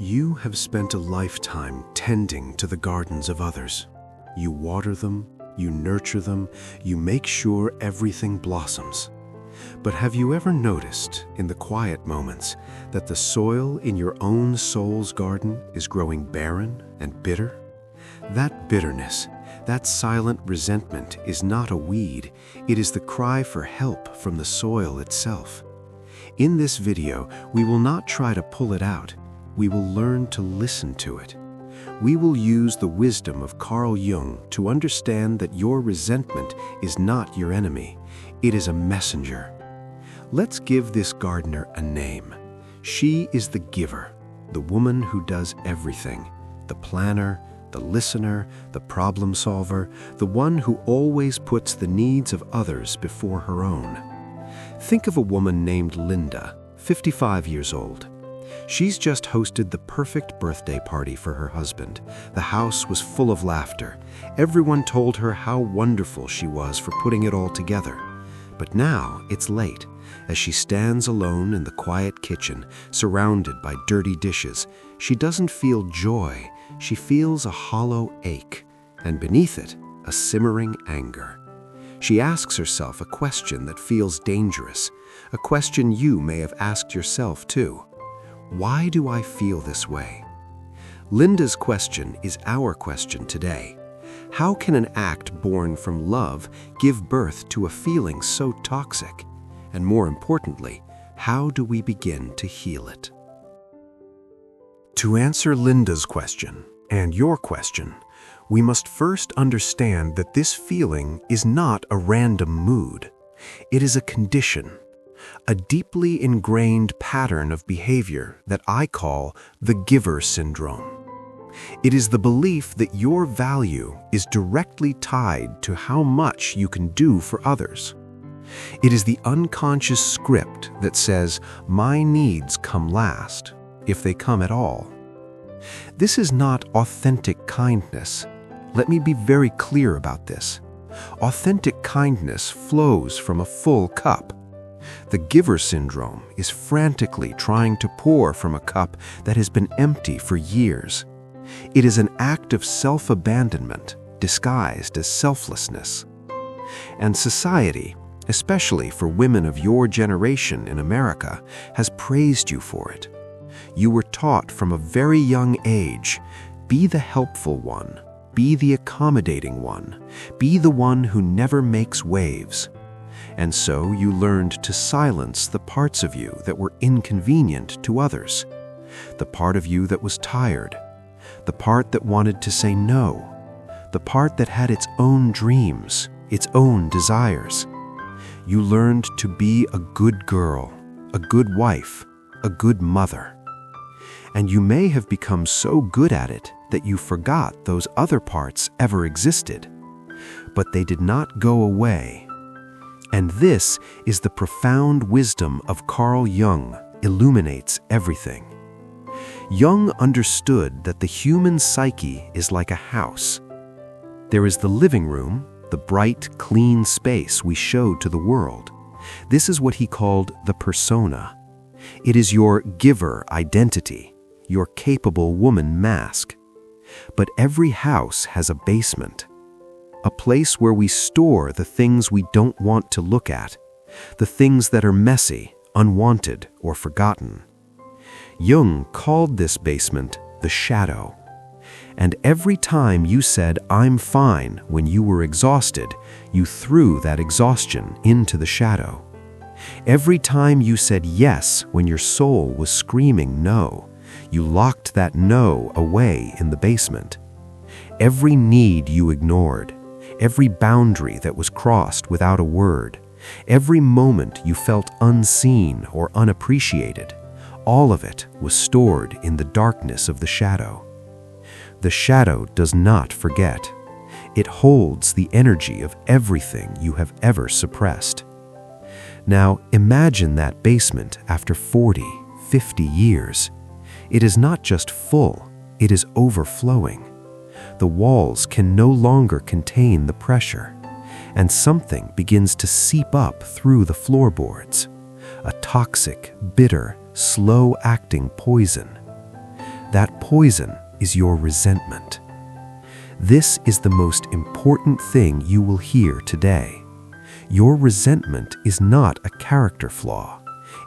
You have spent a lifetime tending to the gardens of others. You water them, you nurture them, you make sure everything blossoms. But have you ever noticed, in the quiet moments, that the soil in your own soul's garden is growing barren and bitter? That bitterness, that silent resentment is not a weed, it is the cry for help from the soil itself. In this video, we will not try to pull it out. We will learn to listen to it. We will use the wisdom of Carl Jung to understand that your resentment is not your enemy. It is a messenger. Let's give this gardener a name. She is the giver, the woman who does everything, the planner, the listener, the problem solver, the one who always puts the needs of others before her own. Think of a woman named Linda, 55 years old. She's just hosted the perfect birthday party for her husband. The house was full of laughter. Everyone told her how wonderful she was for putting it all together. But now it's late. As she stands alone in the quiet kitchen, surrounded by dirty dishes, she doesn't feel joy. She feels a hollow ache, and beneath it, a simmering anger. She asks herself a question that feels dangerous, a question you may have asked yourself too. Why do I feel this way? Linda's question is our question today. How can an act born from love give birth to a feeling so toxic? And more importantly, how do we begin to heal it? To answer Linda's question, and your question, we must first understand that this feeling is not a random mood. It is a condition, a deeply ingrained pattern of behavior that I call the giver syndrome. It is the belief that your value is directly tied to how much you can do for others. It is the unconscious script that says, my needs come last, if they come at all. This is not authentic kindness. Let me be very clear about this. Authentic kindness flows from a full cup. The giver syndrome is frantically trying to pour from a cup that has been empty for years. It is an act of self-abandonment disguised as selflessness. And society, especially for women of your generation in America, has praised you for it. You were taught from a very young age, be the helpful one, be the accommodating one, be the one who never makes waves. And so you learned to silence the parts of you that were inconvenient to others, the part of you that was tired, the part that wanted to say no, the part that had its own dreams, its own desires. You learned to be a good girl, a good wife, a good mother. And you may have become so good at it that you forgot those other parts ever existed. But they did not go away. And this is the profound wisdom of Carl Jung, illuminates everything. Jung understood that the human psyche is like a house. There is the living room, the bright, clean space we show to the world. This is what he called the persona. It is your giver identity, your capable woman mask. But every house has a basement, a place where we store the things we don't want to look at, the things that are messy, unwanted, or forgotten. Jung called this basement the shadow. And every time you said, I'm fine, when you were exhausted, you threw that exhaustion into the shadow. Every time you said yes when your soul was screaming no, you locked that no away in the basement. Every need you ignored, every boundary that was crossed without a word, every moment you felt unseen or unappreciated, all of it was stored in the darkness of the shadow. The shadow does not forget. It holds the energy of everything you have ever suppressed. Now imagine that basement after 40, 50 years. It is not just full, it is overflowing. The walls can no longer contain the pressure, and something begins to seep up through the floorboards. A toxic, bitter, slow-acting poison. That poison is your resentment. This is the most important thing you will hear today. Your resentment is not a character flaw.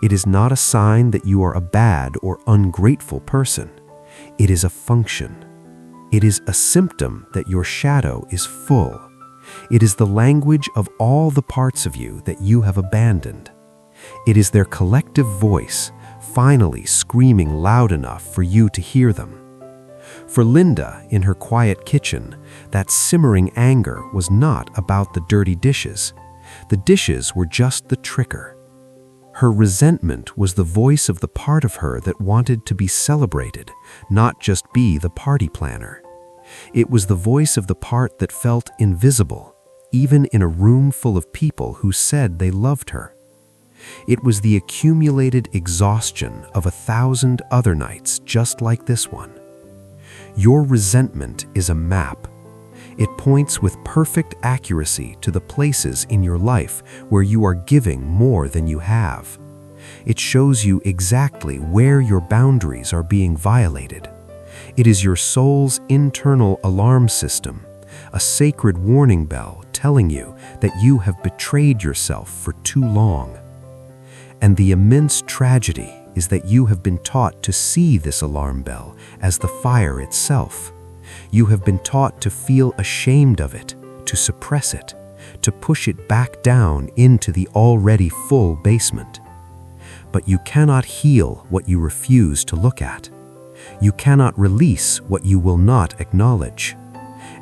It is not a sign that you are a bad or ungrateful person. It is a function. It is a symptom that your shadow is full. It is the language of all the parts of you that you have abandoned. It is their collective voice, finally screaming loud enough for you to hear them. For Linda, in her quiet kitchen, that simmering anger was not about the dirty dishes. The dishes were just the trigger. Her resentment was the voice of the part of her that wanted to be celebrated, not just be the party planner. It was the voice of the part that felt invisible, even in a room full of people who said they loved her. It was the accumulated exhaustion of 1,000 other nights just like this one. Your resentment is a map. It points with perfect accuracy to the places in your life where you are giving more than you have. It shows you exactly where your boundaries are being violated. It is your soul's internal alarm system, a sacred warning bell telling you that you have betrayed yourself for too long. And the immense tragedy is that you have been taught to see this alarm bell as the fire itself. You have been taught to feel ashamed of it, to suppress it, to push it back down into the already full basement. But you cannot heal what you refuse to look at. You cannot release what you will not acknowledge.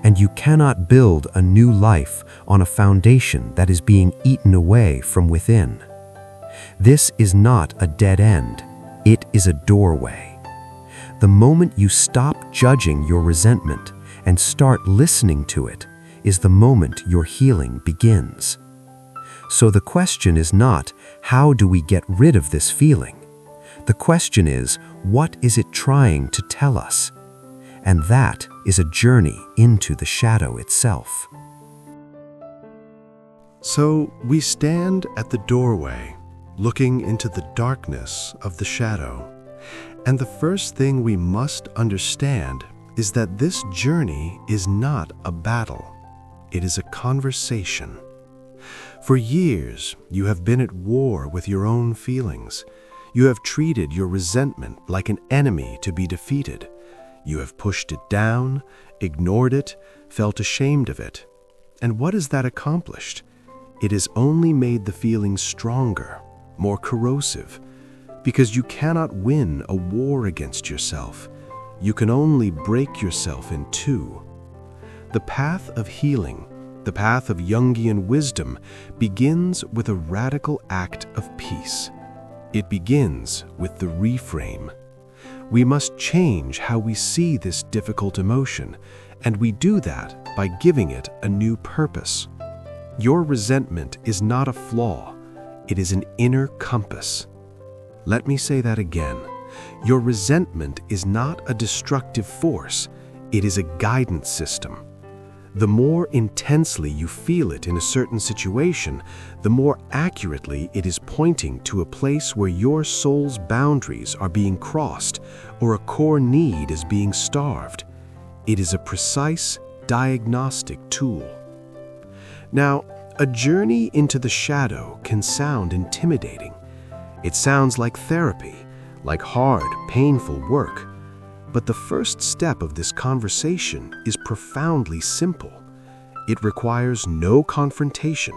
And you cannot build a new life on a foundation that is being eaten away from within. This is not a dead end. It is a doorway. The moment you stop judging your resentment and start listening to it is the moment your healing begins. So the question is not, how do we get rid of this feeling? The question is, what is it trying to tell us? And that is a journey into the shadow itself. So we stand at the doorway, looking into the darkness of the shadow. And the first thing we must understand is that this journey is not a battle. It is a conversation. For years, you have been at war with your own feelings. You have treated your resentment like an enemy to be defeated. You have pushed it down, ignored it, felt ashamed of it. And what has that accomplished? It has only made the feeling stronger, more corrosive, because you cannot win a war against yourself. You can only break yourself in two. The path of healing, the path of Jungian wisdom, begins with a radical act of peace. It begins with the reframe. We must change how we see this difficult emotion, and we do that by giving it a new purpose. Your resentment is not a flaw. It is an inner compass. Let me say that again. Your resentment is not a destructive force. It is a guidance system. The more intensely you feel it in a certain situation, the more accurately it is pointing to a place where your soul's boundaries are being crossed or a core need is being starved. It is a precise diagnostic tool. Now, a journey into the shadow can sound intimidating. It sounds like therapy, like hard, painful work. But the first step of this conversation is profoundly simple. It requires no confrontation,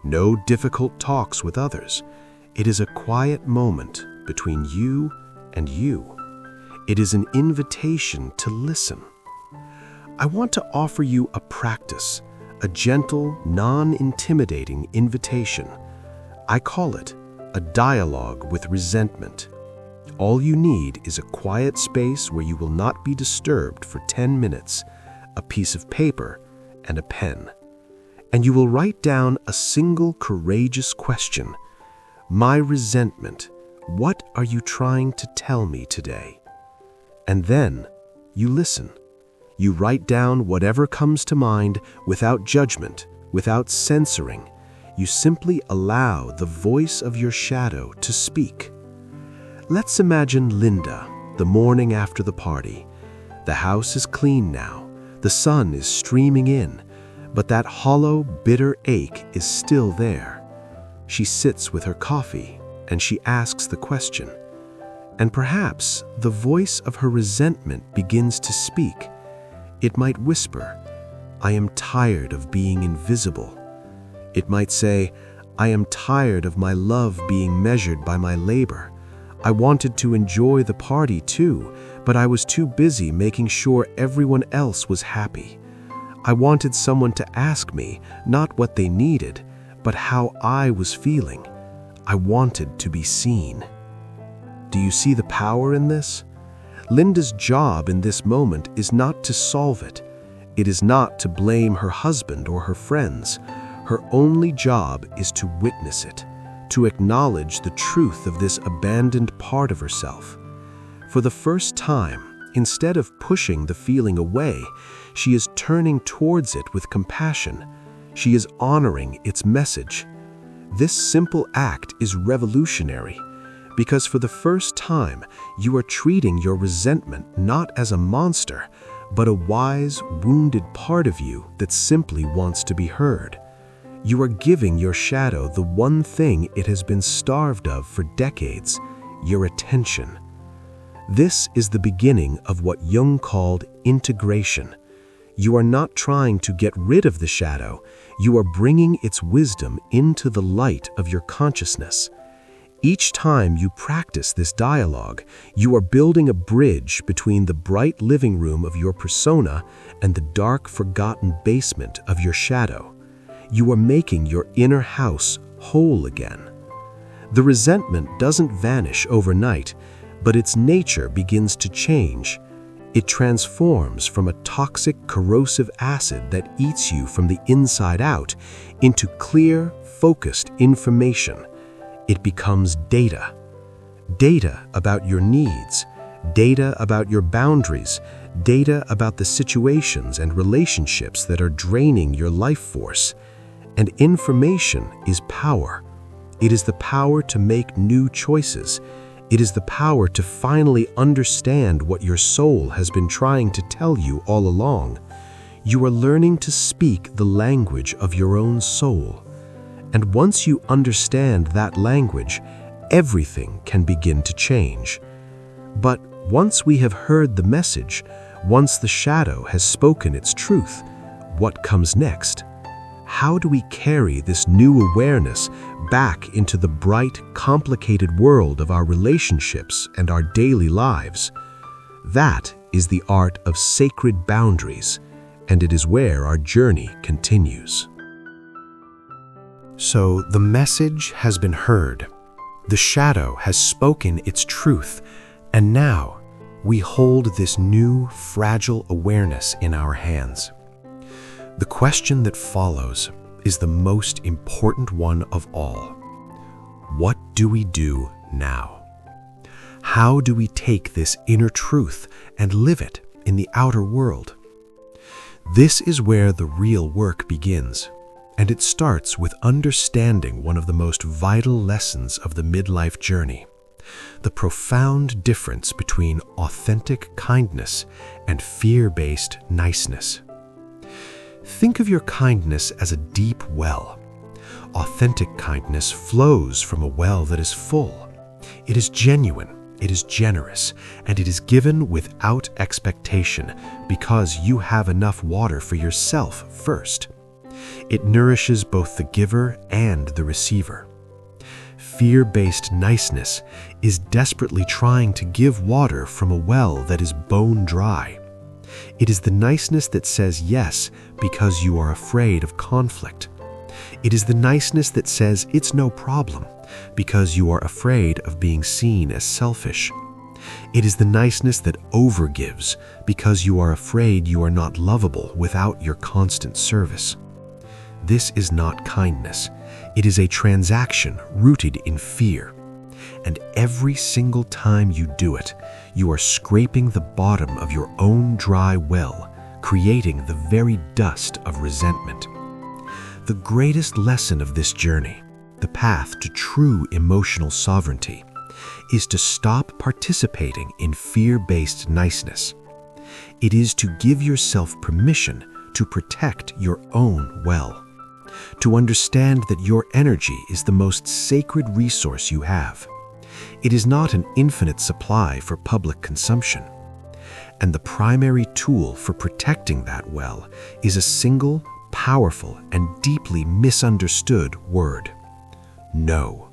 no difficult talks with others. It is a quiet moment between you and you. It is an invitation to listen. I want to offer you a practice, a gentle, non-intimidating invitation. I call it a dialogue with resentment. All you need is a quiet space where you will not be disturbed for 10 minutes, a piece of paper, and a pen. And you will write down a single courageous question. My resentment, what are you trying to tell me today? And then you listen. You write down whatever comes to mind without judgment, without censoring. You simply allow the voice of your shadow to speak. Let's imagine Linda, the the morning after the party. The house is clean now. The sun is streaming in, but that hollow, bitter ache is still there. She sits with her coffee and she asks the question. And perhaps the voice of her resentment begins to speak. It might whisper, "I am tired of being invisible." It might say, "I am tired of my love being measured by my labor. I wanted to enjoy the party too, but I was too busy making sure everyone else was happy. I wanted someone to ask me not what they needed, but how I was feeling. I wanted to be seen." Do you see the power in this? Linda's job in this moment is not to solve it. It is not to blame her husband or her friends. Her only job is to witness it, to acknowledge the truth of this abandoned part of herself. For the first time, instead of pushing the feeling away, she is turning towards it with compassion. She is honoring its message. This simple act is revolutionary, because for the first time, you are treating your resentment not as a monster, but a wise, wounded part of you that simply wants to be heard. You are giving your shadow the one thing it has been starved of for decades: your attention. This is the beginning of what Jung called integration. You are not trying to get rid of the shadow, you are bringing its wisdom into the light of your consciousness. Each time you practice this dialogue, you are building a bridge between the bright living room of your persona and the dark, forgotten basement of your shadow. You are making your inner house whole again. The resentment doesn't vanish overnight, but its nature begins to change. It transforms from a toxic, corrosive acid that eats you from the inside out into clear, focused information. It becomes data. Data about your needs, data about your boundaries, data about the situations and relationships that are draining your life force. And information is power. It is the power to make new choices. It is the power to finally understand what your soul has been trying to tell you all along. You are learning to speak the language of your own soul. And once you understand that language, everything can begin to change. But once we have heard the message, once the shadow has spoken its truth, what comes next? How do we carry this new awareness back into the bright, complicated world of our relationships and our daily lives? That is the art of sacred boundaries, and it is where our journey continues. So the message has been heard. The shadow has spoken its truth, and now we hold this new, fragile awareness in our hands. The question that follows is the most important one of all. What do we do now? How do we take this inner truth and live it in the outer world? This is where the real work begins, and it starts with understanding one of the most vital lessons of the midlife journey: the profound difference between authentic kindness and fear-based niceness. Think of your kindness as a deep well. Authentic kindness flows from a well that is full. It is genuine, it is generous, and it is given without expectation because you have enough water for yourself first. It nourishes both the giver and the receiver. Fear-based niceness is desperately trying to give water from a well that is bone dry. It is the niceness that says yes because you are afraid of conflict. It is the niceness that says it's no problem because you are afraid of being seen as selfish. It is the niceness that overgives because you are afraid you are not lovable without your constant service. This is not kindness. It is a transaction rooted in fear. And every single time you do it, you are scraping the bottom of your own dry well, creating the very dust of resentment. The greatest lesson of this journey, the path to true emotional sovereignty, is to stop participating in fear-based niceness. It is to give yourself permission to protect your own well, to understand that your energy is the most sacred resource you have. It is not an infinite supply for public consumption. And the primary tool for protecting that well is a single, powerful, and deeply misunderstood word: no.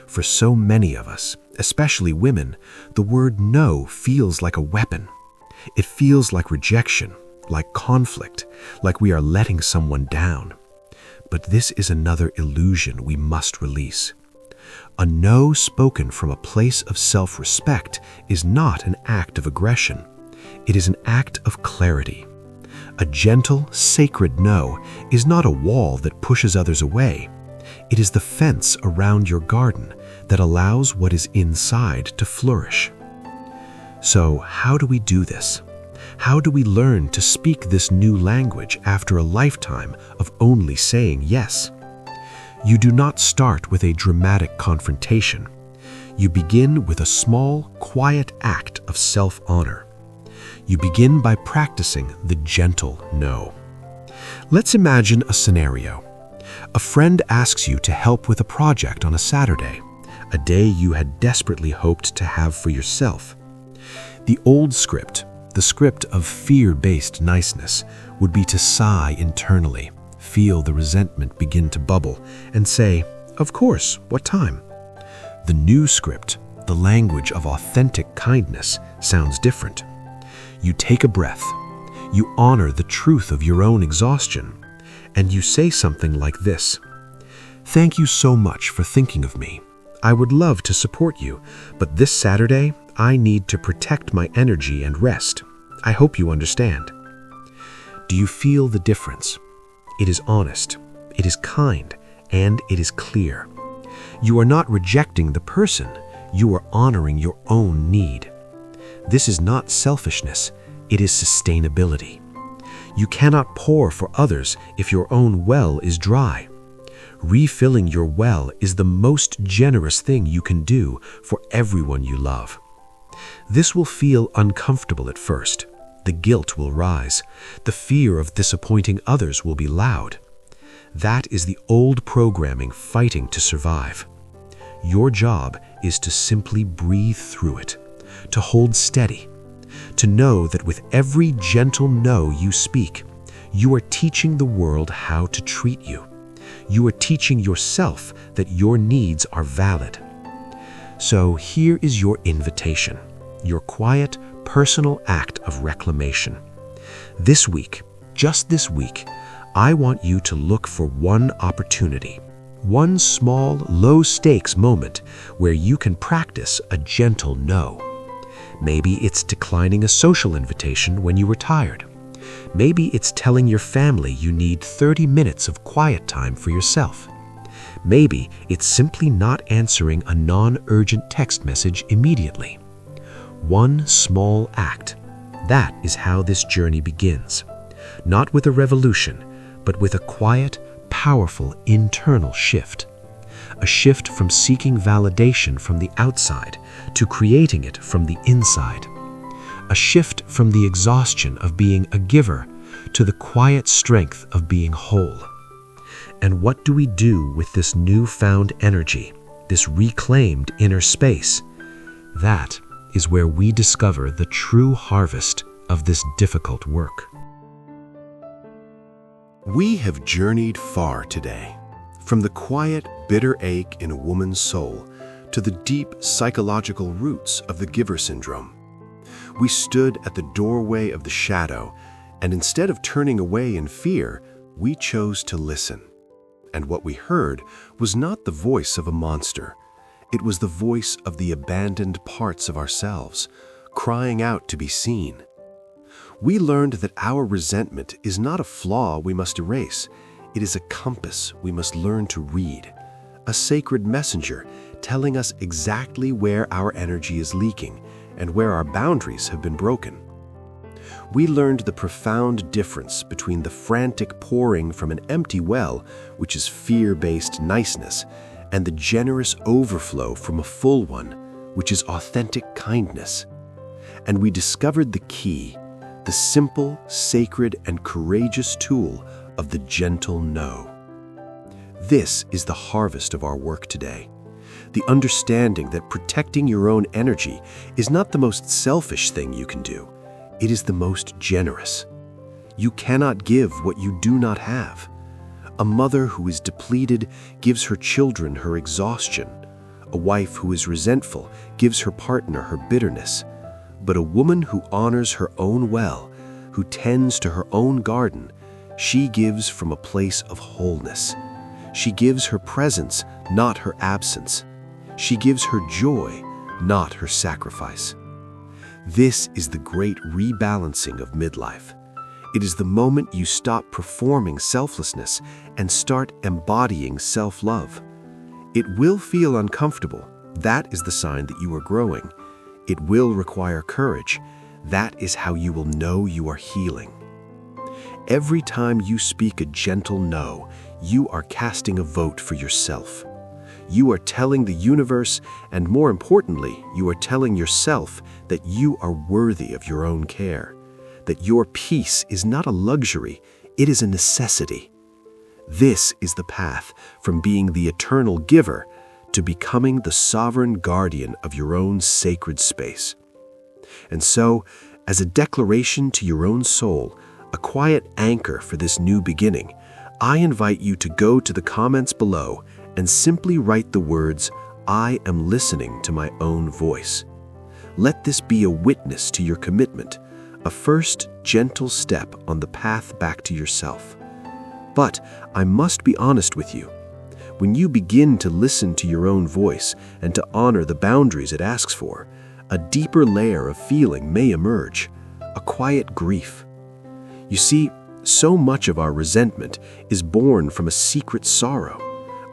For so many of us, especially women, the word no feels like a weapon. It feels like rejection, like conflict, like we are letting someone down. But this is another illusion we must release. A no spoken from a place of self-respect is not an act of aggression. It is an act of clarity. A gentle, sacred no is not a wall that pushes others away. It is the fence around your garden that allows what is inside to flourish. So, how do we do this? How do we learn to speak this new language after a lifetime of only saying yes? You do not start with a dramatic confrontation. You begin with a small, quiet act of self-honor. You begin by practicing the gentle no. Let's imagine a scenario. A friend asks you to help with a project on a Saturday, a day you had desperately hoped to have for yourself. The old script, the script of fear-based niceness, would be to sigh internally, feel the resentment begin to bubble, and say, "Of course, what time?" The new script, the language of authentic kindness, sounds different. You take a breath, you honor the truth of your own exhaustion, and you say something like this: "Thank you so much for thinking of me. I would love to support you, but this Saturday, I need to protect my energy and rest. I hope you understand." Do you feel the difference? It is honest, it is kind, and it is clear. You are not rejecting the person, you are honoring your own need. This is not selfishness, it is sustainability. You cannot pour for others if your own well is dry. Refilling your well is the most generous thing you can do for everyone you love. This will feel uncomfortable at first. The guilt will rise. The fear of disappointing others will be loud. That is the old programming fighting to survive. Your job is to simply breathe through it, to hold steady, to know that with every gentle no you speak, you are teaching the world how to treat you. You are teaching yourself that your needs are valid. So here is your invitation, your quiet, personal act of reclamation. This week, just this week, I want you to look for one opportunity, one small, low-stakes moment where you can practice a gentle no. Maybe it's declining a social invitation when you were tired. Maybe it's telling your family you need 30 minutes of quiet time for yourself. Maybe it's simply not answering a non-urgent text message immediately. One small act. That is how this journey begins. Not with a revolution, but with a quiet, powerful internal shift. A shift from seeking validation from the outside to creating it from the inside. A shift from the exhaustion of being a giver to the quiet strength of being whole. And what do we do with this newfound energy, this reclaimed inner space? That is where we discover the true harvest of this difficult work. We have journeyed far today, from the quiet, bitter ache in a woman's soul to the deep psychological roots of the giver syndrome. We stood at the doorway of the shadow, and instead of turning away in fear, we chose to listen. And what we heard was not the voice of a monster. It was the voice of the abandoned parts of ourselves, crying out to be seen. We learned that our resentment is not a flaw we must erase. It is a compass we must learn to read, a sacred messenger telling us exactly where our energy is leaking and where our boundaries have been broken. We learned the profound difference between the frantic pouring from an empty well, which is fear-based niceness, and the generous overflow from a full one, which is authentic kindness. And we discovered the key, the simple, sacred, and courageous tool of the gentle no. This is the harvest of our work today. The understanding that protecting your own energy is not the most selfish thing you can do. It is the most generous. You cannot give what you do not have. A mother who is depleted gives her children her exhaustion. A wife who is resentful gives her partner her bitterness. But a woman who honors her own well, who tends to her own garden, she gives from a place of wholeness. She gives her presence, not her absence. She gives her joy, not her sacrifice. This is the great rebalancing of midlife. It is the moment you stop performing selflessness and start embodying self-love. It will feel uncomfortable. That is the sign that you are growing. It will require courage. That is how you will know you are healing. Every time you speak a gentle no, you are casting a vote for yourself. You are telling the universe, and more importantly, you are telling yourself that you are worthy of your own care, that your peace is not a luxury, it is a necessity. This is the path from being the eternal giver to becoming the sovereign guardian of your own sacred space. And so, as a declaration to your own soul, a quiet anchor for this new beginning, I invite you to go to the comments below and simply write the words, "I am listening to my own voice." Let this be a witness to your commitment, a first gentle step on the path back to yourself. But I must be honest with you. When you begin to listen to your own voice and to honor the boundaries it asks for, a deeper layer of feeling may emerge, a quiet grief. You see, so much of our resentment is born from a secret sorrow,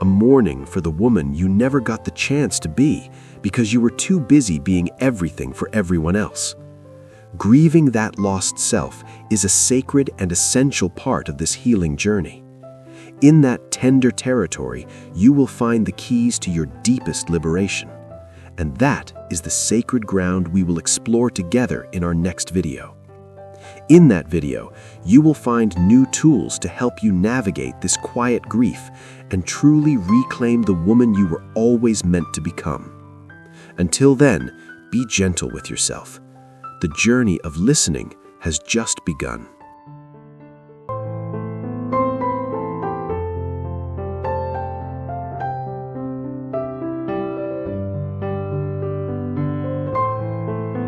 a mourning for the woman you never got the chance to be because you were too busy being everything for everyone else. Grieving that lost self is a sacred and essential part of this healing journey. In that tender territory, you will find the keys to your deepest liberation. And that is the sacred ground we will explore together in our next video. In that video, you will find new tools to help you navigate this quiet grief and truly reclaim the woman you were always meant to become. Until then, be gentle with yourself. The journey of listening has just begun.